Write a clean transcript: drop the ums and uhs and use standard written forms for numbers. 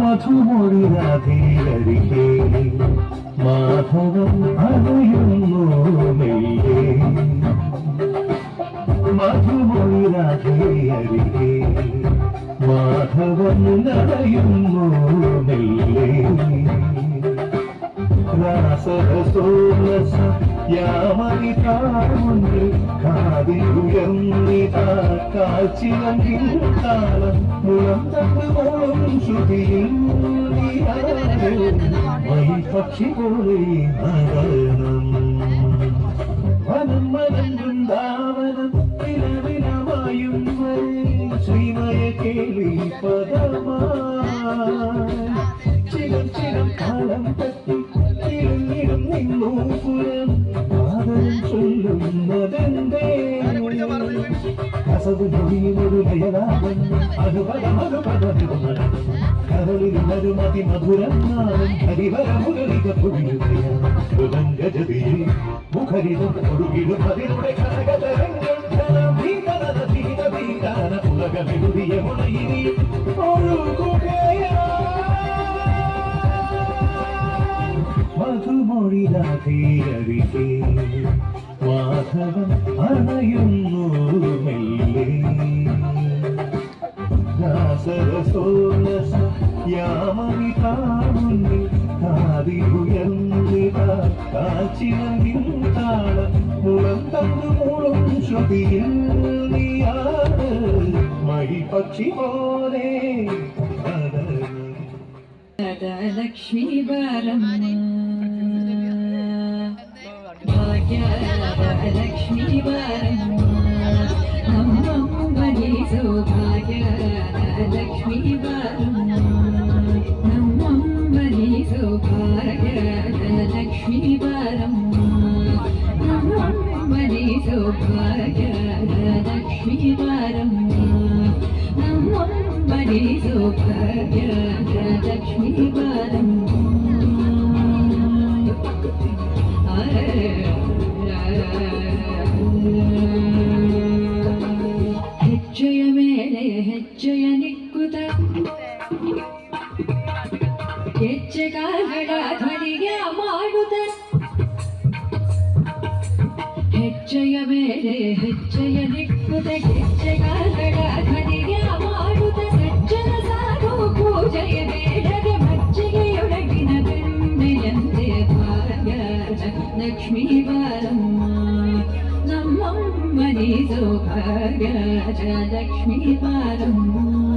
മധുമൊഴി രാധേയരികെ മാധവൻ അറിയുന്നു മെയ്യേ മധുമൊഴി രാധേയരികെ മാധവൻ അറിയുന്നു മെയ്യേ രാസരസോലസ യാമനിതാമുണ്ട് കാതിലുയർന്നിതാ കാഴ്ചിലങ്കിൽ താളം മുളം തട്ടുമോളും ശ്രുതിയിൽ പക്ഷി പോലെ നടനം വനം വനം വൃന്ദാവനം വിലവിലമായും ശ്രീമയ കേളി പദമാ ചിരം ചിരം കാലം തട്ടി ഇടും നിന്നു പുരം ആദരം ചൊല്ലുന്നതെന്തേ കസവ് ജൊലിയൊരു ലയലാപം കരളിരുന്നൊരു മതിമധുരം നാളും ഹരിവര മുരളിക പുരിയുകയ മൃദംഗജതിയിൽ മുഖരിതം ഒടുകിടും അതിലൂടെ കനകതരങ്ങൾ ഉലകമെഴുതിയ മുളയിരി ഒഴുകുകയാ മധുമൊഴി രാധേയരികെ മാധവൻ അണയുന്നു മെല്ലെ രാസരസോലസ യാമനിതാമുന്നിൽ കാതിലുയർന്നിതാ കാച്ചിലങ്കിൻ താളം മുളം തന്നു മൂളും ശ്രുതിയിൽ നീയാണ് മഹിപക്ഷി പോലെ ലക്ഷ്മി വരം ഭാഗ്യലക്ഷ്മി വരം നമ്മി സൗഭാഗ്യലക്ഷ്മി വരം നമ്മി സൗഭാഗ്യലക്ഷ്മി വരം നമ്മി സൗഭാഗ്യലക്ഷ്മി വരം നമ്മി സൗഭാഗ്യലക്ഷ്മി വരം ಹೆಜ್ಜೆಯ ಮೇಲೆ ಹೆಜ್ಜೆಯ ನಿಕ್ಕುತ ಹೆಜ್ಜೆ ಕಾಲ್ಗಳ ಧ್ವನಿಗೆ ಮಾಡುತ್ತ ಹೆಜ್ಜೆಯ ಮೇಲೆ ಹೆಜ್ಜೆಯ ನಿಕ್ಕುತ ಹೆಜ್ಜೆ ಕಾಲ್ಗಳ ಧ್ವನಿಗೆ ಮಾಡುತ್ತ ಸಜ್ಜನ ಸಾಧು ಪೂಜೆಯ ಬೇಡಗೆ ಮಜ್ಜಿಗೆಯೊಳಗಿನ ಬೆಣ್ಣೆಯಂತೆ ಭಾಗ್ಯ ಲಕ್ಷ್ಮೀ ವರಮ್ಮ ನಮ್ಮಮ್ಮನಿ ಸೌಭಾಗ್ಯ ಲಕ್ಷ್ಮೀ ವರಮ್ಮ